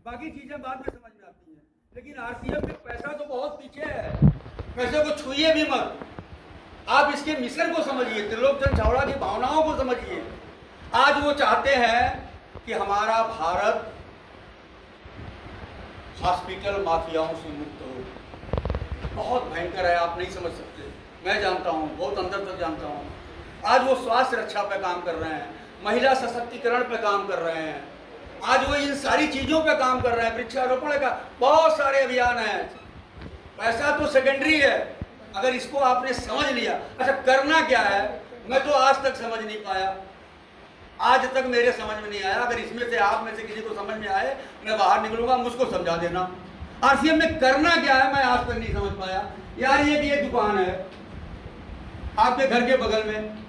बाकी चीजें बाद में समझ में आती हैं। लेकिन आरसीएम में पैसा तो बहुत पीछे है, पैसे को छुइए भी मत। आप इसके मिशन को समझिए, त्रिलोकचंद छावड़ा की भावनाओं को समझिए। आज वो चाहते हैं कि हमारा भारत हॉस्पिटल माफियाओं से मुक्त हो। बहुत भयंकर है, आप नहीं समझ सकते, मैं जानता हूँ, बहुत अंदर तक जानता हूँ। आज वो स्वास्थ्य रक्षा पे काम कर रहे हैं, महिला सशक्तिकरण पे काम कर रहे हैं, आज वो इन सारी चीजों पे काम कर रहे हैं, वृक्षारोपण का बहुत सारे अभियान हैं। पैसा तो सेकेंडरी है, अगर इसको आपने समझ लिया। अच्छा, करना क्या है मैं तो आज तक समझ नहीं पाया, आज तक मेरे समझ में नहीं आया। अगर इसमें से आप में से किसी को समझ में आए, मैं बाहर निकलूंगा, मुझको समझा देना। आरसीएम में करना क्या है मैं आज तक नहीं समझ पाया। यार ये दुकान है आपके घर के बगल में,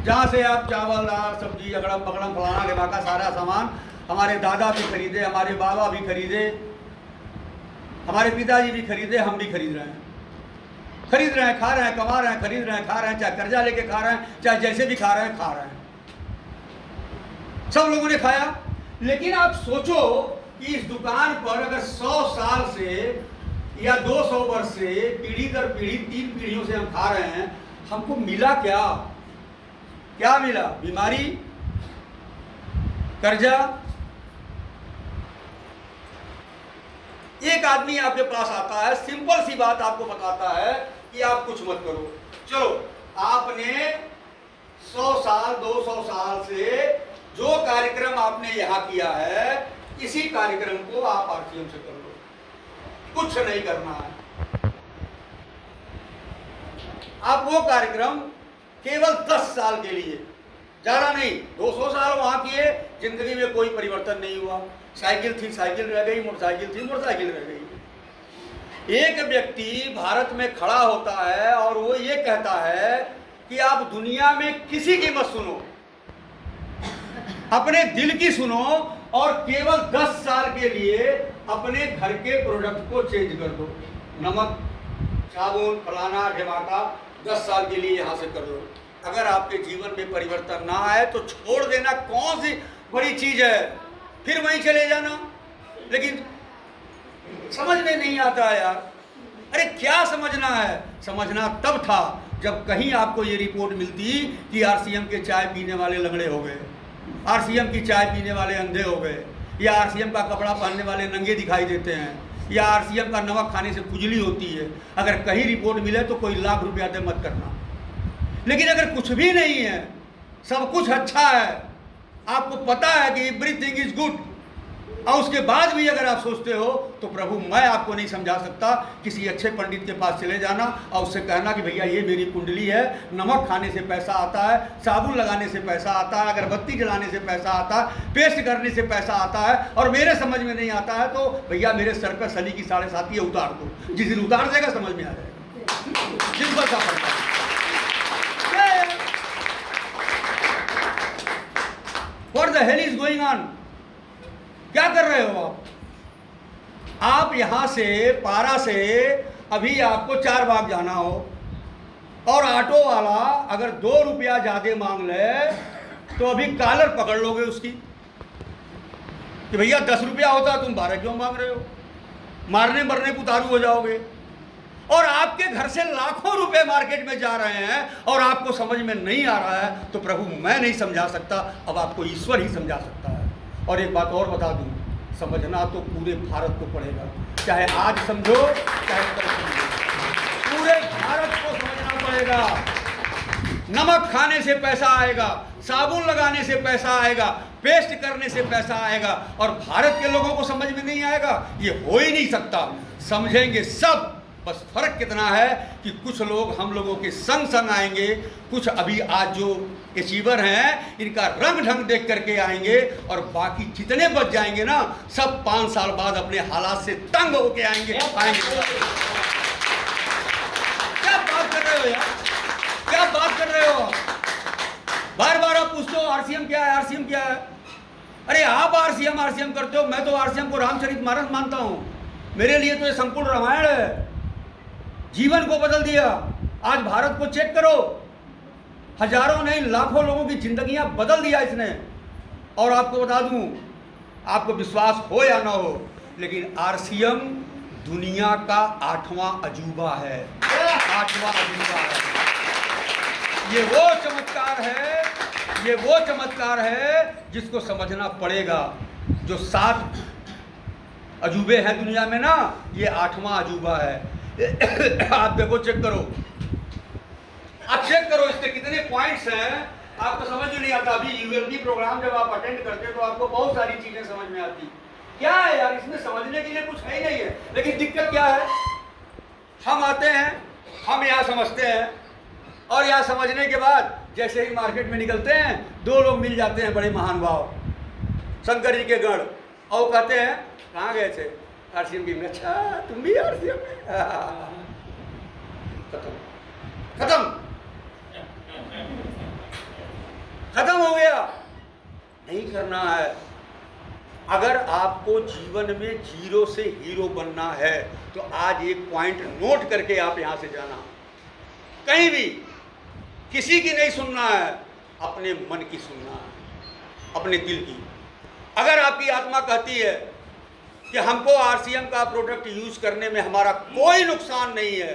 जहाँ से आप चावल दाल सब्जी अगड़म पगड़म फलाना ढिमाका सारा सामान हमारे दादा भी खरीदे, हमारे बाबा भी खरीदे, हमारे पिताजी भी खरीदे, हम भी खरीद रहे हैं, खा रहे हैं, कमा रहे हैं, खरीद रहे हैं, खा रहे हैं, चाहे कर्जा लेके खा रहे हैं, चाहे जैसे भी खा रहे हैं, सब लोगों ने खाया। लेकिन आप सोचो कि इस दुकान पर अगर 100 साल से या 200 वर्ष से पीढ़ी दर पीढ़ी 3 पीढ़ियों से हम खा रहे हैं, हमको मिला क्या? क्या मिला? बीमारी, कर्जा। एक आदमी आपके पास आता है, सिंपल सी बात आपको बताता है कि आप कुछ मत करो। चलो, आपने 100 साल 200 साल से जो कार्यक्रम आपने यहां किया है, इसी कार्यक्रम को आप आरसीएम से कर लो, कुछ नहीं करना है। आप वो कार्यक्रम केवल 10 साल के लिए, ज्यादा नहीं, 200 साल वहां किए, जिंदगी में कोई परिवर्तन नहीं हुआ। साइकिल थी, साइकिल रह गई, मोटरसाइकिल थी, मोटरसाइकिल रह गई। एक व्यक्ति भारत में खड़ा होता है और वो ये कहता है कि आप दुनिया में किसी की मत सुनो, अपने दिल की सुनो और केवल 10 साल के लिए अपने घर के प्रोडक्ट को चेंज कर दो। नमक, साबुन, फलाना ढिमाका 10 साल के लिए यहां से कर लो। अगर आपके जीवन में परिवर्तन ना आए तो छोड़ देना कौन सी बड़ी चीज है, फिर वहीं चले जाना। लेकिन समझ में नहीं आता है यार। अरे क्या समझना है? समझना तब था जब कहीं आपको ये रिपोर्ट मिलती कि आरसीएम के चाय पीने वाले लंगड़े हो गए, आरसीएम की चाय पीने वाले अंधे हो गए, या आरसीएम का कपड़ा पहनने वाले नंगे दिखाई देते हैं, या आरसीएम का नमक खाने से खुजली होती है। अगर कहीं रिपोर्ट मिले तो कोई लाख रुपया दे मत करना। लेकिन अगर कुछ भी नहीं है, सब कुछ अच्छा है, आपको पता है कि एवरीथिंग इज गुड, और उसके बाद भी अगर आप सोचते हो तो प्रभु मैं आपको नहीं समझा सकता। किसी अच्छे पंडित के पास चले जाना और उससे कहना कि भैया ये मेरी कुंडली है, नमक खाने से पैसा आता है, साबुन लगाने से पैसा आता है, अगरबत्ती जलाने से पैसा आता है, पेस्ट करने से पैसा आता है, और मेरे समझ में नहीं आता है तो भैया मेरे सर पर सली की 7.5 उतार दो। जिस दिन उतार देगा समझ में आ जाएगा। सिंपल सा फर्क है। What the hell is going on? क्या कर रहे हो आप यहां से पारा से अभी आपको 4 बाग जाना हो और ऑटो वाला अगर 2 रुपया ज्यादा मांग ले तो अभी कॉलर पकड़ लोगे उसकी कि भैया 10 रुपया होता तुम 12 क्यों मांग रहे हो, मारने मरने को उतारू हो जाओगे। और आपके घर से लाखों रुपए मार्केट में जा रहे हैं और आपको समझ में नहीं आ रहा है तो प्रभु मैं नहीं समझा सकता, अब आपको ईश्वर ही समझा सकता है। और एक बात और बता दूं, समझना तो पूरे भारत को पड़ेगा, चाहे आज समझो चाहे कल समझो, पूरे भारत को समझना पड़ेगा। नमक खाने से पैसा आएगा, साबुन लगाने से पैसा आएगा, पेस्ट करने से पैसा आएगा, और भारत के लोगों को समझ में नहीं आएगा, ये हो ही नहीं सकता। समझेंगे सब, बस फर्क कितना है कि कुछ लोग हम लोगों के संग संग आएंगे, कुछ अभी आज जो अचीवर हैं इनका रंग ढंग देख करके आएंगे, और बाकी जितने बच जाएंगे ना सब 5 साल बाद अपने हालात से तंग होके आएंगे। क्या बात कर रहे हो यार, क्या बात कर रहे हो? बार बार आप पूछते हो आरसीएम क्या है, आरसीएम क्या है। अरे आप आरसीएम करते हो, मैं तो आरसीएम को रामचरितमानस मानता हूं। मेरे लिए तो ये संपूर्ण रामायण है, जीवन को बदल दिया। आज भारत को चेक करो, हजारों नहीं लाखों लोगों की जिंदगियां बदल दिया इसने। और आपको बता दूं, आपको विश्वास हो या ना हो, लेकिन आरसीएम दुनिया का 8वां अजूबा है, 8वां अजूबा है। ये वो चमत्कार है जिसको समझना पड़ेगा। जो 7 अजूबे हैं दुनिया में ना, ये 8वां अजूबा है। आप देखो, चेक करो, आप चेक करो इसके कितने पॉइंट्स हैं, आपको समझ में नहीं आता। अभी यूएलबी प्रोग्राम जब आप अटेंड करते तो आपको बहुत सारी चीजें समझ में आती। क्या है यार, इसमें समझने के लिए कुछ है ही नहीं है। लेकिन दिक्कत क्या है, हम आते हैं, हम यहाँ समझते हैं, और यहाँ समझने के बाद जैसे ही मार्केट में निकलते हैं 2 लोग मिल जाते हैं बड़े महान भाव, शंकर जी के गढ़, और कहते हैं कहाँ गए थे, आरसीएम की में। अच्छा तुम भी आरसीएम में, खत्म हो गया। नहीं करना है। अगर आपको जीवन में 0 से हीरो बनना है तो आज एक पॉइंट नोट करके आप यहां से जाना, कहीं भी किसी की नहीं सुनना है, अपने मन की सुनना है, अपने दिल की। अगर आपकी आत्मा कहती है कि हमको आरसीएम का प्रोडक्ट यूज करने में हमारा कोई नुकसान नहीं है,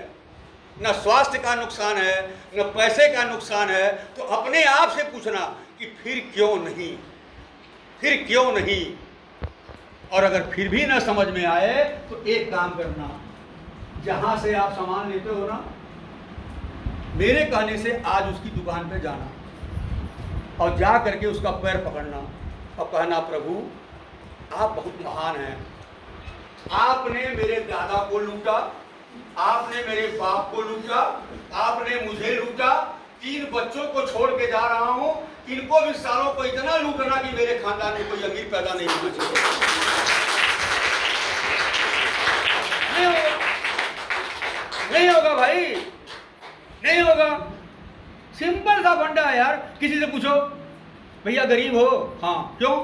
न स्वास्थ्य का नुकसान है, न पैसे का नुकसान है, तो अपने आप से पूछना कि फिर क्यों नहीं, फिर क्यों नहीं। और अगर फिर भी न समझ में आए तो एक काम करना, जहां से आप सामान लेते हो ना, मेरे कहने से आज उसकी दुकान पे जाना और जा करके उसका पैर पकड़ना और कहना, प्रभु आप बहुत महान हैं, आपने मेरे दादा को लूटा, आपने मेरे बाप को लूटा, आपने मुझे लूटा, 3 बच्चों को छोड़ के जा रहा हूं, इनको भी सालों को इतना लूटना कि मेरे खानदान में कोई अमीर पैदा नहीं होना चाहिए। नहीं होगा भाई, नहीं होगा। सिंपल सा फंडा है यार। किसी से पूछो, भैया गरीब हो? हाँ। क्यों?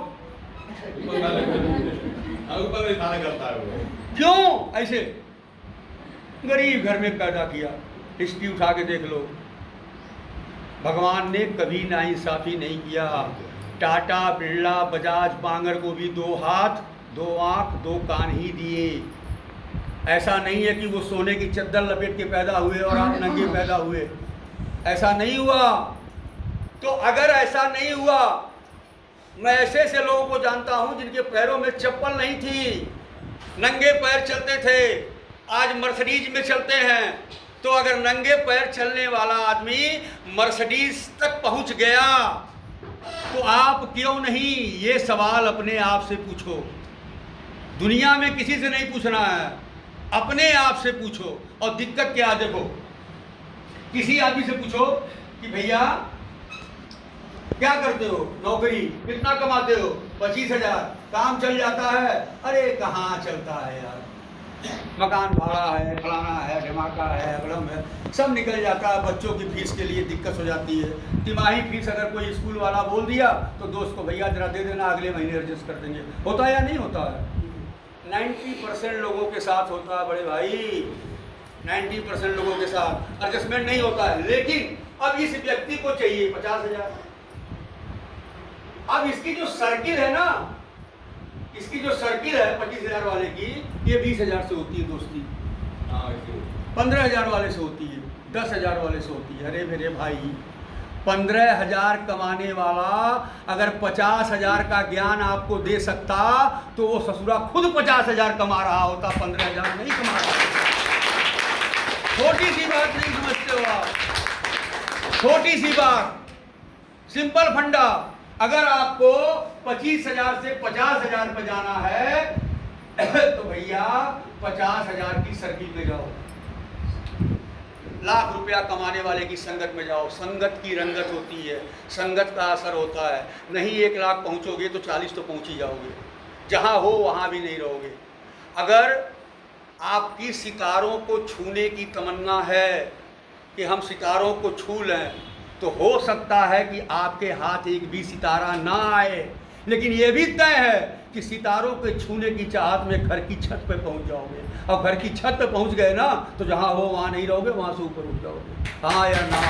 क्यों ऐसे? गरीब घर में पैदा किया। हिस्ट्री उठा के देख लो, भगवान ने कभी नाइंसाफी नहीं किया। टाटा, बिरला, बजाज, बांगर को भी 2 हाथ, 2 आंख, 2 कान ही दिए। ऐसा नहीं है कि वो सोने की चद्दर लपेट के पैदा हुए और आप नंगे पैदा हुए, ऐसा नहीं हुआ। तो अगर ऐसा नहीं हुआ, मैं ऐसे ऐसे लोगों को जानता हूं जिनके पैरों में चप्पल नहीं थी, नंगे पैर चलते थे, आज मर्सिडीज में चलते हैं। तो अगर नंगे पैर चलने वाला आदमी मर्सिडीज तक पहुंच गया तो आप क्यों नहीं? ये सवाल अपने आप से पूछो। दुनिया में किसी से नहीं पूछना है, अपने आप से पूछो। और दिक्कत क्या है, देखो, किसी आदमी से पूछो कि भैया क्या करते हो, नौकरी कितना कमाते हो? 25,000। काम चल जाता है? अरे कहाँ चलता है यार, मकान भाड़ा है, फलाना है, ढमाका है, अगड़म है, सब निकल जाता है। बच्चों की फीस के लिए दिक्कत हो जाती है। तिमाही फीस अगर कोई स्कूल वाला बोल दिया तो दोस्त को, भैया जरा दे देना, अगले महीने एडजस्ट कर देंगे। होता है या नहीं होता है? 90% लोगों के साथ होता है बड़े भाई, 90% लोगों के साथ एडजस्टमेंट नहीं होता है। लेकिन अब इस व्यक्ति को चाहिए 50,000। अब इसकी जो सर्किल है ना, इसकी जो सर्किल है 25,000 वाले की, ये 20,000 से होती है दोस्ती, 15,000 वाले से होती है, 10,000 वाले से होती है। अरे मेरे भाई, 15,000 कमाने वाला अगर 50,000 का ज्ञान आपको दे सकता तो वो ससुरा खुद 50,000 कमा रहा होता, 15,000 नहीं कमा रहा। छोटी सी बात नहीं समझते हो आप, छोटी सी बात, सिंपल फंडा। अगर आपको 25,000 से 50,000 पे जाना है तो भैया 50,000 की सर्किल में जाओ, लाख रुपया कमाने वाले की संगत में जाओ। संगत की रंगत होती है, संगत का असर होता है। नहीं 1 लाख पहुंचोगे तो 40 तो पहुंच ही जाओगे, जहां हो वहां भी नहीं रहोगे। अगर आपकी सितारों को छूने की तमन्ना है कि हम सितारों को छू लें, तो हो सकता है कि आपके हाथ एक भी सितारा ना आए, लेकिन ये भी तय है कि सितारों के छूने की चाहत में घर की छत पे पहुंच जाओगे। और घर की छत पे पहुंच गए ना तो जहां हो वहां नहीं रहोगे, वहां से ऊपर उठ जाओगे। हाँ या ना?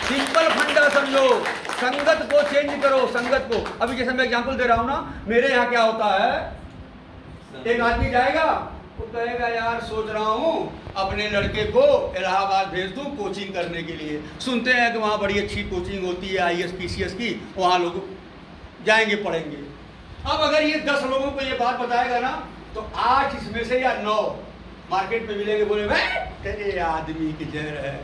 सिंपल फंडा समझो, संगत को चेंज करो, संगत को। अभी जैसे मैं एग्जांपल दे रहा हूं ना, मेरे यहाँ क्या होता है, एक आदमी जाएगा, वो कहेगा यार सोच रहा हूँ अपने लड़के को इलाहाबाद भेज दूँ कोचिंग करने के लिए, सुनते हैं कि वहाँ बड़ी अच्छी कोचिंग होती है IAS PCS की, वहाँ लोग जाएंगे पढ़ेंगे। अब अगर ये 10 लोगों को ये बात बताएगा ना, तो 8 इसमें से या 9 मार्केट में मिलेंगे, बोले भाई तेरे आदमी की जहर है,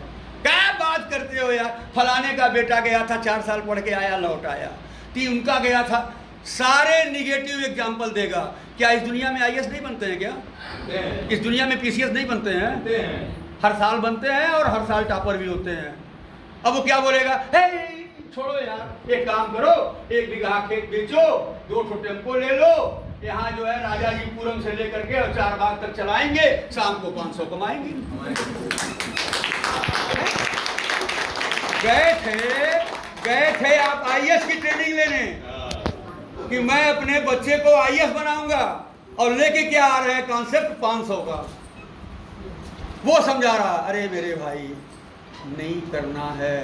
क्या बात करते हो यार, फलाने का बेटा गया था 4 साल पढ़ के आया लौट आया, उनका गया था, सारे निगेटिव एग्जाम्पल देगा। क्या इस दुनिया में IAS नहीं बनते हैं क्या? इस दुनिया में PCS नहीं बनते हैं? हर साल बनते हैं और हर साल टॉपर भी होते हैं। अब वो क्या बोलेगा, हे छोड़ो यार, एक काम करो, 1 बीघा खेत बेचो, 2 टेम्पो ले लो, यहाँ जो है राजाजीपुरम से लेकर के और 4 बाग तक चलाएंगे, शाम को 500 कमाएंगे। गए थे आप IAS की ट्रेनिंग लेने कि मैं अपने बच्चे को IAS बनाऊंगा, और लेके क्या आ रहे हैं कॉन्सेप्ट 500 का। वो समझा रहा, अरे मेरे भाई नहीं करना है।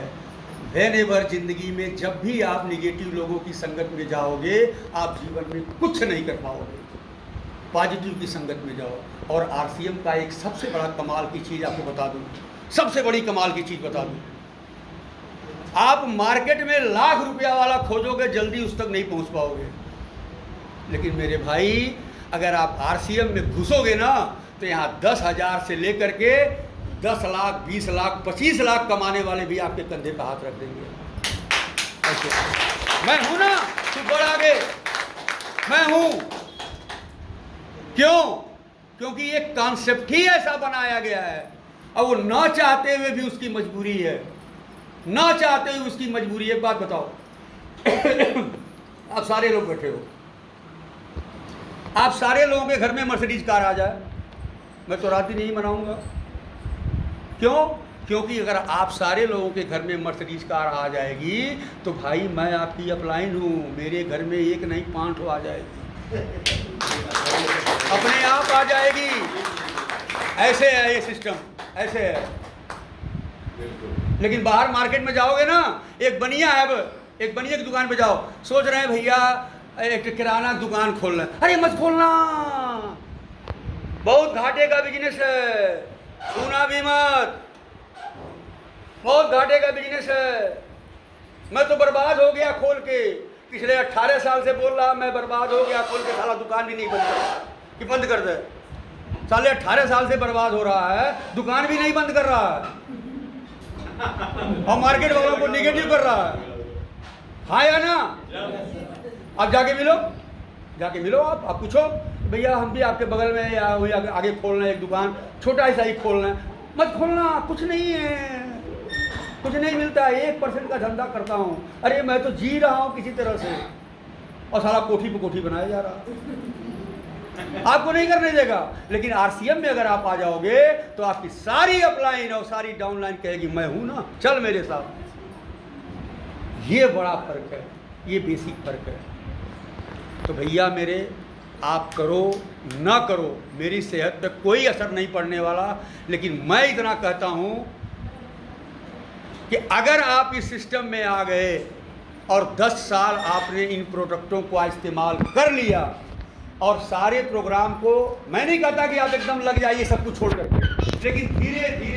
व्हेनेवर जिंदगी में जब भी आप निगेटिव लोगों की संगत में जाओगे, आप जीवन में कुछ नहीं कर पाओगे। पॉजिटिव की संगत में जाओ। और RCM का एक सबसे बड़ा कमाल की चीज़ आपको बता दूं, सबसे बड़ी कमाल की चीज़ बता दूं, आप मार्केट में लाख रुपया वाला खोजोगे, जल्दी उस तक नहीं पहुंच पाओगे। लेकिन मेरे भाई अगर आप RCM में घुसोगे ना, तो यहाँ 10,000 से लेकर के 10 लाख, 20 लाख, 25 लाख कमाने वाले भी आपके कंधे पे हाथ रख देंगे। ऐसे मैं हूं ना, तू बढ़ आगे, मैं हूं। क्यों? क्योंकि ये कॉन्सेप्ट ही ऐसा बनाया गया है। अब वो ना चाहते हुए भी उसकी मजबूरी है, ना चाहते हुए उसकी मजबूरी है। एक बात बताओ, आप सारे लोग बैठे हो, आप सारे लोगों के घर में मर्सिडीज कार आ जाए, मैं तो रात ही नहीं मनाऊंगा। क्यों? क्योंकि अगर आप सारे लोगों के घर में मर्सिडीज कार आ जाएगी, तो भाई मैं आपकी अपलाइन हूँ, मेरे घर में 1 नहीं 5 आ जाएगी, अपने आप आ जाएगी। ऐसे है ये सिस्टम, ऐसे है। लेकिन बाहर मार्केट में जाओगे ना, एक बनिया है, एक बनिया की दुकान पे जाओ, सोच रहे हैं भैया एक किराना दुकान खोलना है, अरे मत खोलना, बहुत घाटे का बिजनेस है, छूना भी मत, बहुत घाटे का बिजनेस है। मैं तो बर्बाद हो गया खोल के, पिछले 18 साल से बोल रहा मैं बर्बाद हो गया खोल के, साला दुकान भी नहीं बंद कर रहा कि बंद कर दे। साले 18 साल से बर्बाद हो रहा है, दुकान भी नहीं बंद कर रहा है, और मार्केट वालों को निगेटिव कर रहा है। हाँ या ना? आप जाके मिलो, आप पूछो भैया हम भी आपके बगल में या आगे खोलना है एक दुकान, छोटा सा ही खोलना है। मत खोलना, कुछ नहीं है, कुछ नहीं मिलता है, 1% का धंधा करता हूँ, अरे मैं तो जी रहा हूँ किसी तरह से, और सारा कोठी पे कोठी बनाया जा रहा। आपको नहीं करने देगा। लेकिन RCM में अगर आप आ जाओगे, तो आपकी सारी अपलाइन और सारी डाउनलाइन कहेगी मैं हूं ना, चल मेरे साथ। ये बड़ा फर्क है, ये बेसिक फर्क है। तो भैया मेरे, आप करो ना करो, मेरी सेहत पे कोई असर नहीं पड़ने वाला। लेकिन मैं इतना कहता हूं कि अगर आप इस सिस्टम में आ गए और 10 साल आपने इन प्रोडक्टों को इस्तेमाल कर लिया, और सारे प्रोग्राम को, मैं नहीं कहता कि आप एकदम लग जाइए सब कुछ छोड़ करके, लेकिन धीरे धीरे